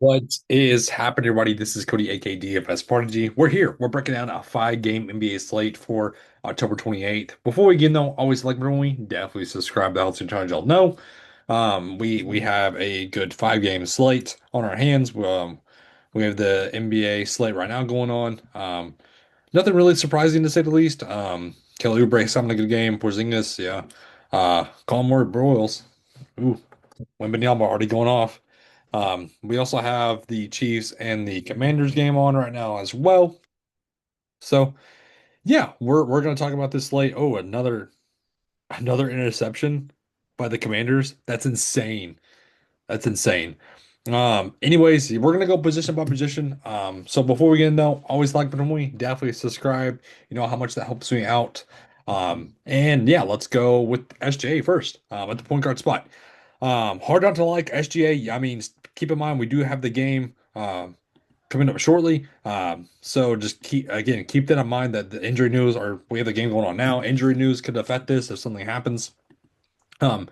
What is happening, everybody? This is Cody, aka DFS Prodigy. We're here. We're breaking down a five-game NBA slate for October 28th. Before we get though, always like when we definitely subscribe to Health and Challenge. Y'all know. We have a good five-game slate on our hands. We have the NBA slate right now going on. Nothing really surprising to say the least. Kelly Oubre having a good game. Porzingis, yeah. Colin Broyles. Ooh, Wembanyama already going off. We also have the Chiefs and the Commanders game on right now as well. So yeah, we're gonna talk about this slate. Oh, another interception by the Commanders. That's insane. That's insane. Anyways, we're gonna go position by position. So before we get in though, always like button we definitely subscribe. You know how much that helps me out. And yeah, let's go with SJ first. At the point guard spot. Hard not to like SGA. I mean, keep in mind we do have the game coming up shortly. So just keep that in mind that the injury news or we have the game going on now. Injury news could affect this if something happens. Um,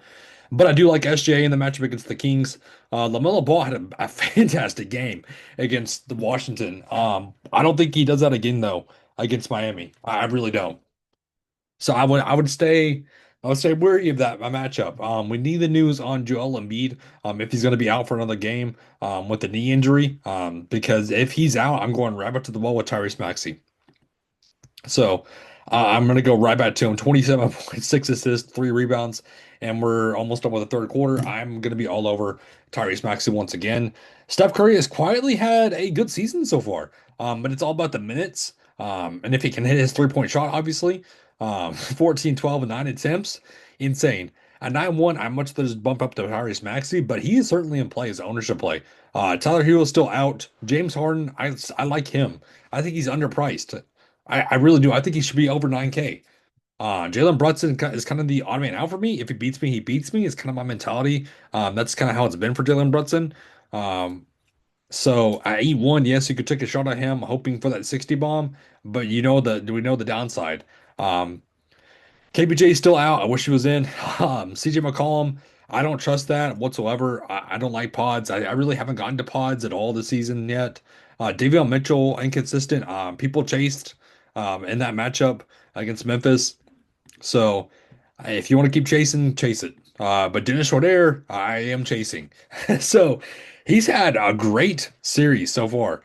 but I do like SGA in the matchup against the Kings. LaMelo Ball had a fantastic game against the Washington. I don't think he does that again though against Miami. I really don't. So I would stay wary of that matchup. We need the news on Joel Embiid, if he's going to be out for another game, with the knee injury. Because if he's out, I'm going right back to the wall with Tyrese Maxey. So I'm going to go right back to him. 27.6 assists, three rebounds, and we're almost up with the third quarter. I'm going to be all over Tyrese Maxey once again. Steph Curry has quietly had a good season so far, but it's all about the minutes. And if he can hit his three-point shot, obviously, 14, 12, and 9 attempts, insane. At 9-1, I much just bump up to Tyrese Maxey, but he is certainly in play as ownership play. Tyler Hero is still out. James Harden, I like him. I think he's underpriced. I really do. I think he should be over 9K. Jalen Brunson is kind of the odd man out for me. If he beats me, he beats me. It's kind of my mentality. That's kind of how it's been for Jalen Brunson. Um, so I eat one. Yes, you could take a shot at him, hoping for that 60 bomb, but do we know the downside? Um, KBJ is still out. I wish he was in. CJ McCollum, I don't trust that whatsoever. I don't like pods. I really haven't gotten to pods at all this season yet. Davion Mitchell, inconsistent. People chased in that matchup against Memphis. So if you want to keep chasing, chase it. But Dennis Schroeder, I am chasing. So he's had a great series so far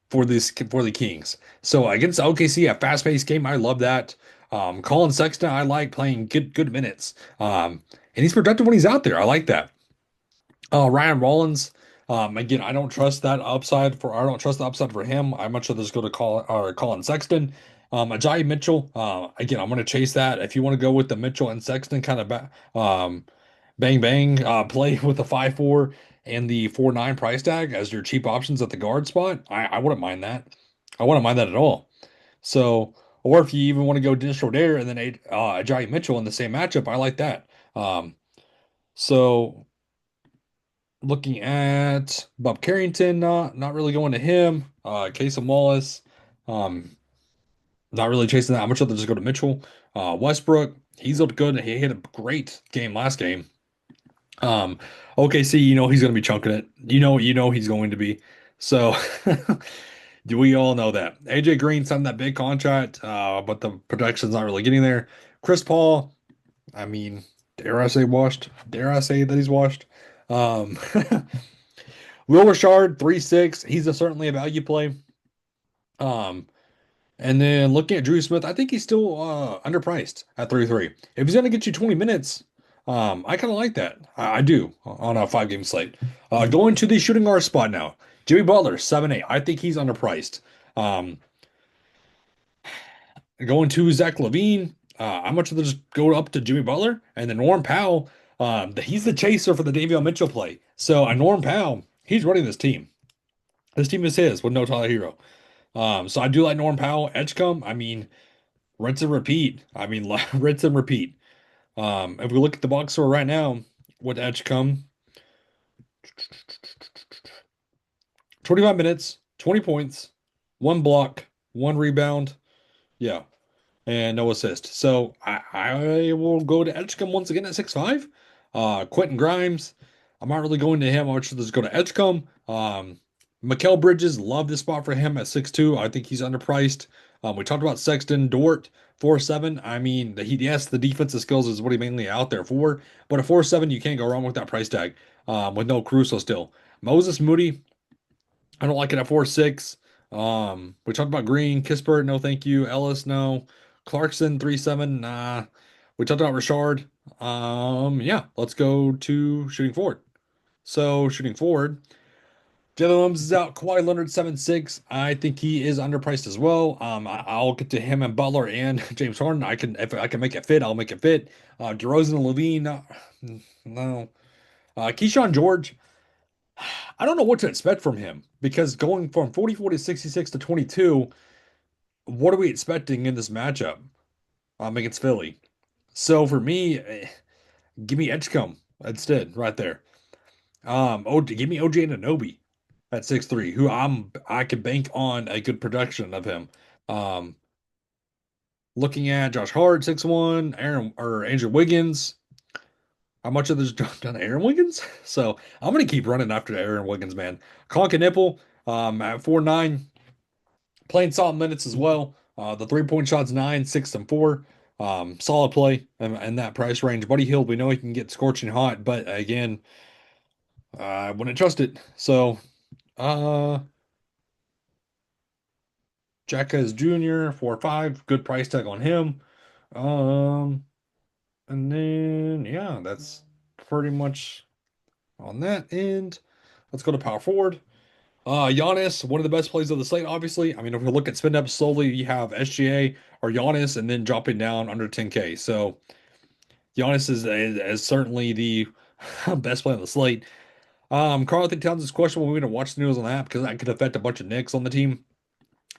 for the Kings. So against OKC, a fast-paced game, I love that. Colin Sexton, I like playing good minutes. And he's productive when he's out there. I like that. Ryan Rollins, again, I don't trust the upside for him. I much rather just go to Colin Sexton. Ajayi Mitchell, again, I'm going to chase that. If you want to go with the Mitchell and Sexton kind of bang bang play with the 5-4 and the 4-9 price tag as your cheap options at the guard spot, I wouldn't mind that. I wouldn't mind that at all. So, or if you even want to go Dennis Schroeder and then Ajayi Mitchell in the same matchup, I like that. Um, so looking at Bob Carrington, not really going to him. Casey Wallace, um, not really chasing that. How much other just go to Mitchell? Westbrook, he's looked good. He had a great game last game. Um, OKC, he's going to be chunking it. You know he's going to be. So do we all know that? AJ Green signed that big contract, but the production's not really getting there. Chris Paul, I mean, dare I say washed? Dare I say that he's washed? Um, Will Richard, 3-6. Certainly a value play. Um, and then looking at Drew Smith, I think he's still underpriced at 3-3. If he's going to get you 20 minutes, I kind of like that. I do on a five-game slate. Going to the shooting guard spot now. Jimmy Butler, 7-8. I think he's underpriced. Um, Going to Zach Levine, I'm much rather just go up to Jimmy Butler and then Norm Powell. He's the chaser for the Davion Mitchell play. So Norm Powell, he's running this team. This team is his with no Tyler Hero. So I do like Norm Powell. Edgecombe, I mean, rinse and repeat. I mean, rinse and repeat. If we look at the box score right now with Edgecombe, 25 minutes, 20 points, one block, one rebound. Yeah, and no assist. So I will go to Edgecombe once again at 6'5". Quentin Grimes. I'm not really going to him. I'm actually just going to Edgecombe. Mikal Bridges, love this spot for him at 6'2". I think he's underpriced. We talked about Sexton Dort, 4'7". I mean, yes, the defensive skills is what he mainly out there for, but a 4'7", you can't go wrong with that price tag. With no Caruso still. Moses Moody, I don't like it at 4'6". We talked about Green, Kispert, no thank you. Ellis, no. Clarkson, 3'7", nah. We talked about Richard. Yeah, let's go to shooting forward. So shooting forward, Jalen Williams is out. Kawhi Leonard 7'6". I think he is underpriced as well. I'll get to him and Butler and James Harden. If I can make it fit, I'll make it fit. DeRozan and Levine, no. Keyshawn George, I don't know what to expect from him because going from 44 to 66 to 22, what are we expecting in this matchup against Philly? So for me, give me Edgecombe instead, right there. Give me OJ Anunoby at 6'3", who I could bank on a good production of him. Um, Looking at Josh Hart, 6'1", Aaron or Andrew Wiggins. How much of this done Aaron Wiggins? So I'm gonna keep running after Aaron Wiggins, man. Conk and Nipple, at 4'9", playing solid minutes as well. The 3-point shots 9, 6, and 4. Solid play in that price range. Buddy Hield, we know he can get scorching hot, but again, I wouldn't trust it. So, uh, Jackass Jr., 4'5", good price tag on him. Um, and then yeah, that's pretty much on that end. Let's go to power forward. Giannis, one of the best plays of the slate, obviously. I mean, if we look at spin up slowly, you have SGA or Giannis and then dropping down under 10K. So Giannis is certainly the best play on the slate. Karl Anthony Towns is questionable. We're going to watch the news on that because that could affect a bunch of Knicks on the team.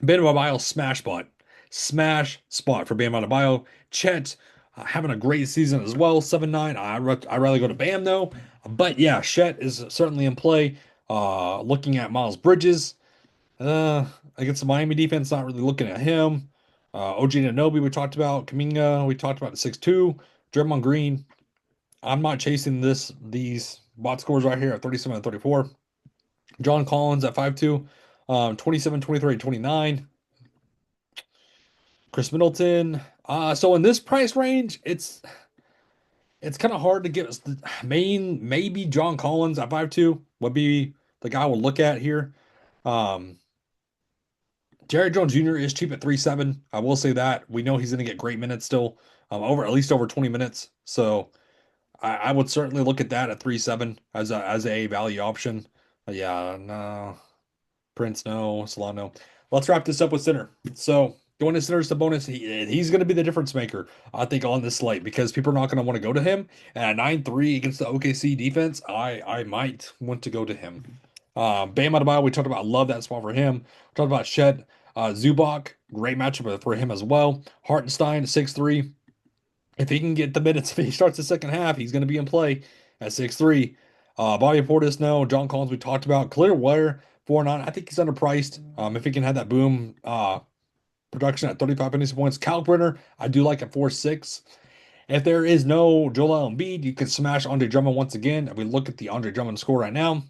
Bam Adebayo, smash spot. Smash spot for Bam Adebayo. Chet having a great season as well, 7'9". I'd rather go to Bam though. But yeah, Chet is certainly in play. Looking at Miles Bridges, uh, against the Miami defense, not really looking at him. OG Anunoby, we talked about. Kuminga, we talked about 6'2". Draymond Green, I'm not chasing these bot scores right here at 37 and 34. John Collins at 5'2", 27, 23, 29. Chris Middleton. So in this price range, it's kind of hard to get us the maybe John Collins at 5'2" would be the guy we'll look at here. Um, Jerry Jones Jr. is cheap at 3'7". I will say that. We know he's going to get great minutes still, over at least over 20 minutes. So I would certainly look at that at 3'7" as a value option. Yeah, no. Prince, no. Solano. Let's wrap this up with center. So going to center is the bonus. He's going to be the difference maker, I think, on this slate because people are not going to want to go to him. And at 9-3 against the OKC defense, I might want to go to him. Bam Adebayo, we talked about. Love that spot for him. We talked about Shed. Zubac, great matchup for him as well. Hartenstein, 6'3". If he can get the minutes, if he starts the second half, he's going to be in play at 6'3". Bobby Portis, no. John Collins, we talked about. Clearwater, 4'9". I think he's underpriced. If he can have that boom production at 35 fantasy points. Cal Brenner, I do like at 4'6". If there is no Joel Embiid, you can smash Andre Drummond once again. If we look at the Andre Drummond score right now,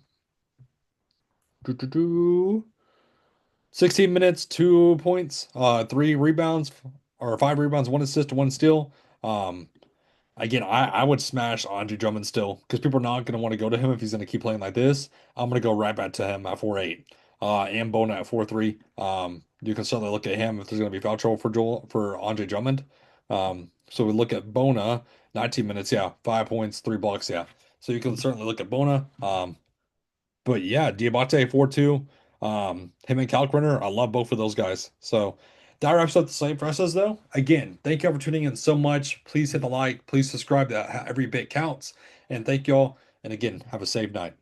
16 minutes, 2 points, 3 rebounds, or 5 rebounds, 1 assist, 1 steal. Um, Again, I would smash Andre Drummond still because people are not going to want to go to him if he's going to keep playing like this. I'm going to go right back to him at 4'8". And Bona at 4'3". You can certainly look at him if there's going to be foul trouble for Andre Drummond. So we look at Bona, 19 minutes, yeah, 5 points, 3 blocks, yeah. So you can certainly look at Bona. But yeah, Diabate 4-2. Him and Kalkbrenner, I love both of those guys. So that wraps up the slate for us though. Again, thank y'all for tuning in so much. Please hit the like, please subscribe. That every bit counts. And thank y'all. And again, have a safe night.